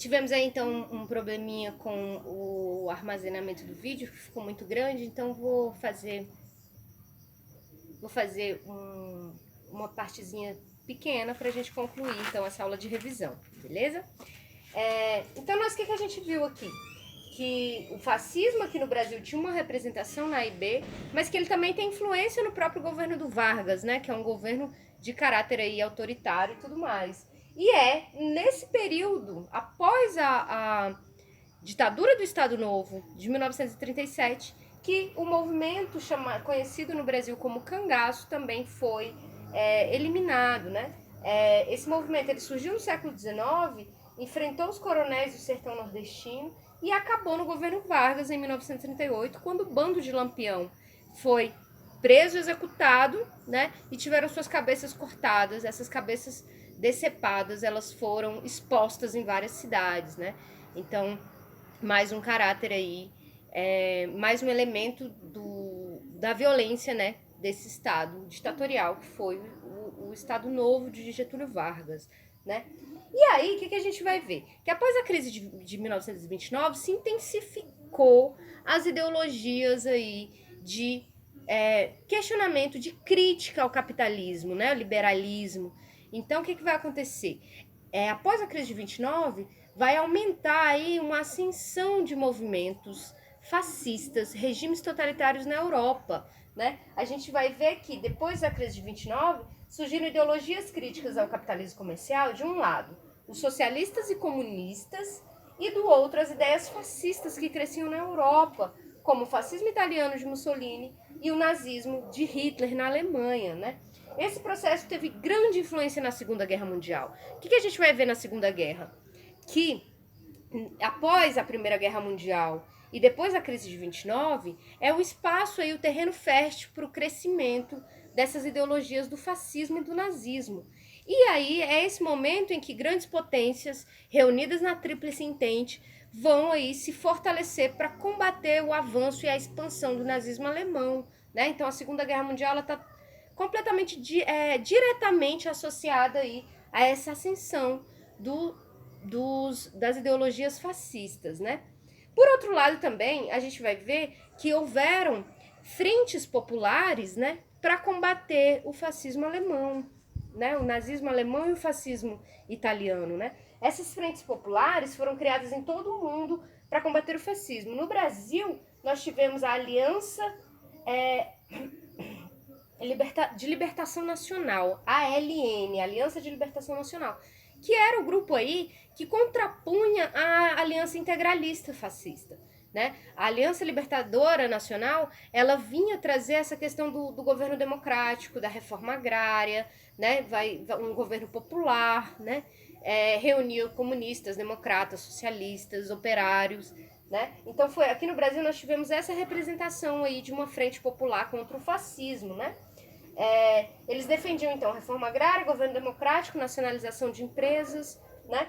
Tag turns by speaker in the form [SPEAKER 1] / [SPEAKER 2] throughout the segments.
[SPEAKER 1] Tivemos aí então um probleminha com o armazenamento do vídeo, que ficou muito grande, então uma partezinha pequena pra gente concluir então essa aula de revisão, beleza? Então o que a gente viu aqui? Que o fascismo aqui no Brasil tinha uma representação na AIB, mas que ele também tem influência no próprio governo do Vargas, né? Que é um governo de caráter aí autoritário e tudo mais. E é nesse período, após a ditadura do Estado Novo, de 1937, que o movimento conhecido no Brasil como cangaço também foi eliminado, né? Esse movimento ele surgiu no século XIX, enfrentou os coronéis do sertão nordestino e acabou no governo Vargas em 1938, quando o bando de Lampião foi preso, executado, né? E tiveram suas cabeças cortadas. Essas cabeças decepadas, elas foram expostas em várias cidades, né? Então, mais um caráter aí, mais um elemento da violência, né? Desse Estado ditatorial que foi o Estado Novo de Getúlio Vargas, né? E aí, o que a gente vai ver? Que após a crise de 1929, se intensificou as ideologias aí de questionamento, de crítica ao capitalismo, né? O liberalismo. Então, o que vai acontecer? Após a crise de 29, vai aumentar aí uma ascensão de movimentos fascistas, regimes totalitários na Europa, né? A gente vai ver que depois da crise de 29 surgiram ideologias críticas ao capitalismo comercial, de um lado, os socialistas e comunistas, e do outro, as ideias fascistas que cresciam na Europa, como o fascismo italiano de Mussolini e o nazismo de Hitler na Alemanha, né? Esse processo teve grande influência na Segunda Guerra Mundial. O que a gente vai ver na Segunda Guerra? Que após a Primeira Guerra Mundial e depois da crise de 29, é o espaço aí, o terreno fértil para o crescimento dessas ideologias do fascismo e do nazismo. E aí é esse momento em que grandes potências reunidas na Tríplice Entente vão aí se fortalecer para combater o avanço e a expansão do nazismo alemão, né? Então a Segunda Guerra Mundial está completamente diretamente associada aí a essa ascensão das ideologias fascistas, né? Por outro lado também, a gente vai ver que houveram frentes populares, né, para combater o fascismo alemão, né, o nazismo alemão e o fascismo italiano, né? Essas frentes populares foram criadas em todo o mundo para combater o fascismo. No Brasil, nós tivemos a Aliança de Libertação Nacional, ALN, Aliança de Libertação Nacional, que era o grupo aí que contrapunha a Aliança Integralista Fascista, né? A Aliança Libertadora Nacional, ela vinha trazer essa questão do governo democrático, da reforma agrária, né? Um governo popular, né? Reuniu comunistas, democratas, socialistas, operários, né? Então aqui no Brasil nós tivemos essa representação aí de uma frente popular contra o fascismo, né? Eles defendiam então a reforma agrária, governo democrático, nacionalização de empresas, né?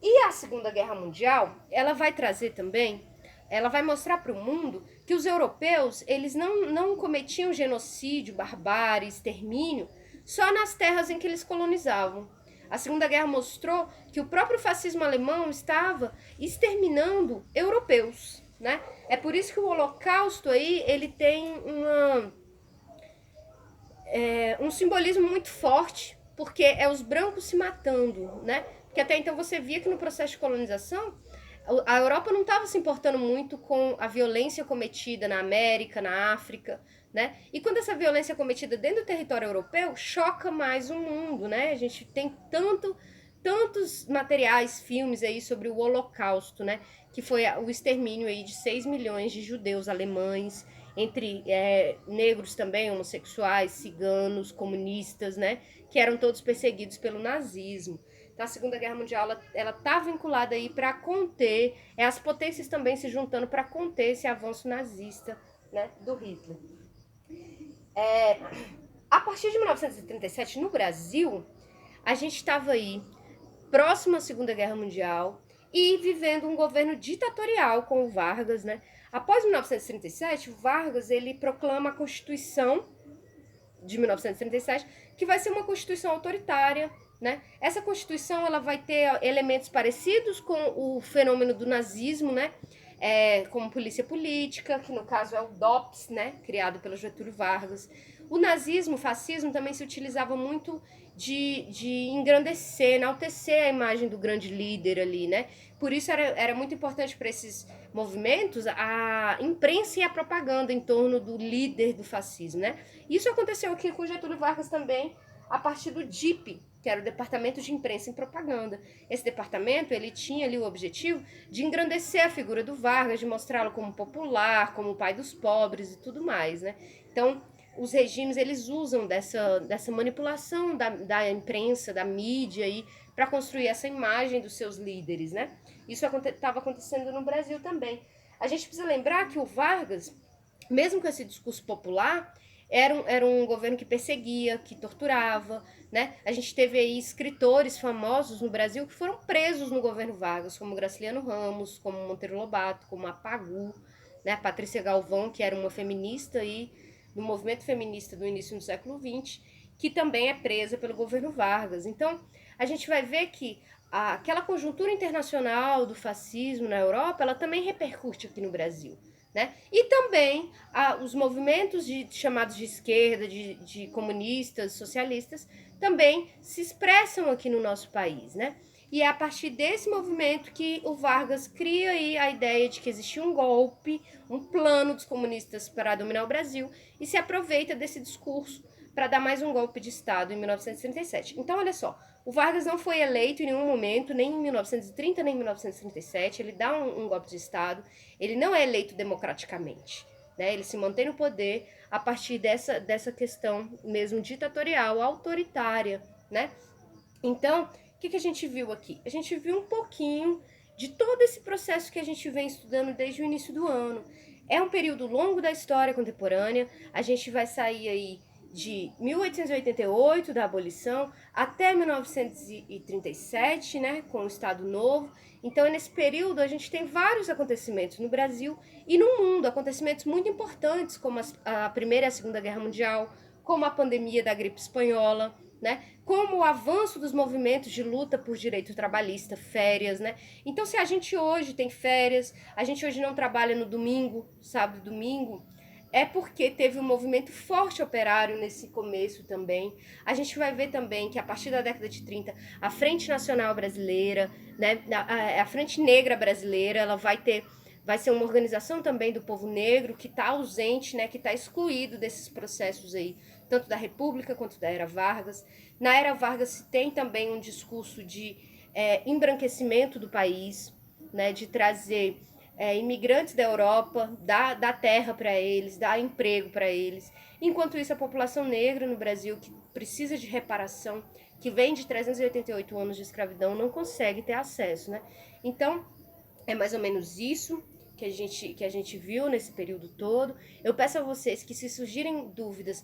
[SPEAKER 1] E a Segunda Guerra Mundial, ela vai trazer também, ela vai mostrar para o mundo que os europeus, eles não cometiam genocídio, barbárie, extermínio só nas terras em que eles colonizavam. A Segunda Guerra mostrou que o próprio fascismo alemão estava exterminando europeus, né? É por isso que o Holocausto aí, ele tem um simbolismo muito forte, porque é os brancos se matando, né? Porque até então você via que no processo de colonização, a Europa não estava se importando muito com a violência cometida na América, na África, né? E quando essa violência é cometida dentro do território europeu, choca mais o mundo, né? A gente tem tantos materiais, filmes aí sobre o Holocausto, né? Que foi o extermínio aí de 6 milhões de judeus alemães, entre negros também, homossexuais, ciganos, comunistas, né? Que eram todos perseguidos pelo nazismo. Então, a Segunda Guerra Mundial, ela tá vinculada aí para conter, as potências também se juntando para conter esse avanço nazista, né, do Hitler. A partir de 1937, no Brasil, a gente estava aí próximo à Segunda Guerra Mundial e vivendo um governo ditatorial com o Vargas, né? Após 1937, o Vargas ele proclama a Constituição de 1937, que vai ser uma Constituição autoritária, né? Essa Constituição ela vai ter elementos parecidos com o fenômeno do nazismo, né? Como polícia política, que no caso é o DOPS, né? Criado pelo Getúlio Vargas. O nazismo, o fascismo também se utilizava muito de engrandecer, enaltecer a imagem do grande líder ali, né? Por isso era muito importante para esses movimentos a imprensa e a propaganda em torno do líder do fascismo, né? Isso aconteceu aqui com Getúlio Vargas também, a partir do DIP, que era o Departamento de Imprensa e Propaganda. Esse departamento, ele tinha ali o objetivo de engrandecer a figura do Vargas, de mostrá-lo como popular, como o pai dos pobres e tudo mais, né? Então, os regimes, eles usam dessa manipulação da imprensa, da mídia aí, para construir essa imagem dos seus líderes, né? Isso estava acontecendo no Brasil também. A gente precisa lembrar que o Vargas, mesmo com esse discurso popular, era um governo que perseguia, que torturava, né? A gente teve aí escritores famosos no Brasil que foram presos no governo Vargas, como Graciliano Ramos, como Monteiro Lobato, como a Pagu, né? A Patrícia Galvão, que era uma feminista aí do movimento feminista do início do século XX, que também é presa pelo governo Vargas. Então, a gente vai ver que aquela conjuntura internacional do fascismo na Europa, ela também repercute aqui no Brasil. Né? E também os movimentos chamados de esquerda, de comunistas, socialistas, também se expressam aqui no nosso país. Né? E é a partir desse movimento que o Vargas cria aí a ideia de que existia um golpe, um plano dos comunistas para dominar o Brasil, e se aproveita desse discurso para dar mais um golpe de Estado em 1937. Então, olha só, o Vargas não foi eleito em nenhum momento, nem em 1930, nem em 1937, ele dá um golpe de Estado, ele não é eleito democraticamente, né? Ele se mantém no poder a partir dessa questão mesmo ditatorial, autoritária, né? Então, o que a gente viu aqui? A gente viu um pouquinho de todo esse processo que a gente vem estudando desde o início do ano. É um período longo da história contemporânea, a gente vai sair aí de 1888, da abolição, até 1937, né, com o Estado Novo. Então, nesse período, a gente tem vários acontecimentos no Brasil e no mundo, acontecimentos muito importantes, como a Primeira e a Segunda Guerra Mundial, como a pandemia da gripe espanhola, né? Como o avanço dos movimentos de luta por direito trabalhista, férias, né? Então, se a gente hoje tem férias, a gente hoje não trabalha no domingo, sábado e domingo, é porque teve um movimento forte operário nesse começo também. A gente vai ver também que a partir da década de 30, a Frente Nacional Brasileira, né, a Frente Negra Brasileira, ela vai ser uma organização também do povo negro que está ausente, né, que está excluído desses processos aí, tanto da República quanto da Era Vargas. Na Era Vargas se tem também um discurso de embranquecimento do país, né, de trazer imigrantes da Europa, dar terra para eles, dar emprego para eles. Enquanto isso, a população negra no Brasil, que precisa de reparação, que vem de 388 anos de escravidão, não consegue ter acesso, né? Então, é mais ou menos isso que a gente viu nesse período todo. Eu peço a vocês que, se surgirem dúvidas,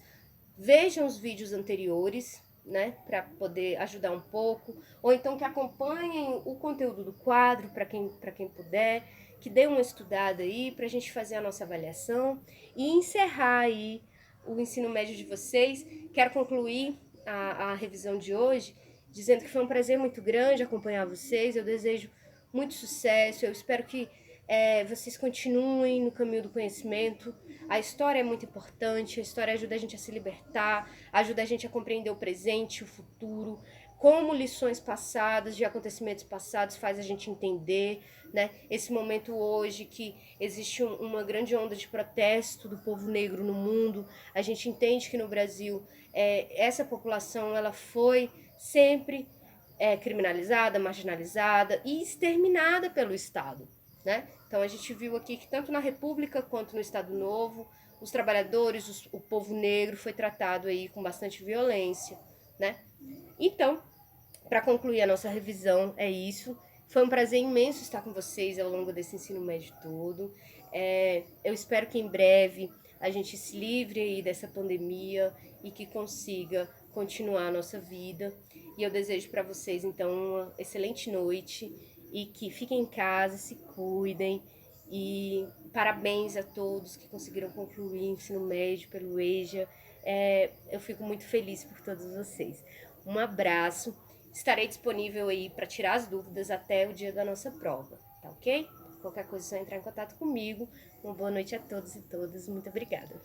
[SPEAKER 1] vejam os vídeos anteriores, né, para poder ajudar um pouco, ou então que acompanhem o conteúdo do quadro para quem puder, que dê uma estudada aí para a gente fazer a nossa avaliação e encerrar aí o ensino médio de vocês. Quero concluir a revisão de hoje dizendo que foi um prazer muito grande acompanhar vocês. Eu desejo muito sucesso, eu espero que vocês continuem no caminho do conhecimento. A história é muito importante, a história ajuda a gente a se libertar, ajuda a gente a compreender o presente, o futuro, como lições passadas, de acontecimentos passados, faz a gente entender, né? Esse momento hoje que existe uma grande onda de protesto do povo negro no mundo, a gente entende que no Brasil essa população ela foi sempre criminalizada, marginalizada e exterminada pelo Estado, né? Então a gente viu aqui que tanto na República quanto no Estado Novo, os trabalhadores, o povo negro foi tratado aí com bastante violência, né? Então, para concluir a nossa revisão, é isso. Foi um prazer imenso estar com vocês ao longo desse ensino médio todo. Eu espero que em breve a gente se livre aí dessa pandemia e que consiga continuar a nossa vida. E eu desejo para vocês, então, uma excelente noite e que fiquem em casa, se cuidem. E parabéns a todos que conseguiram concluir o ensino médio pelo EJA. Eu fico muito feliz por todos vocês. Um abraço estarei disponível aí para tirar as dúvidas até o dia da nossa prova, tá ok? Qualquer coisa é só entrar em contato comigo. Uma boa noite a todos e todas. Muito obrigada.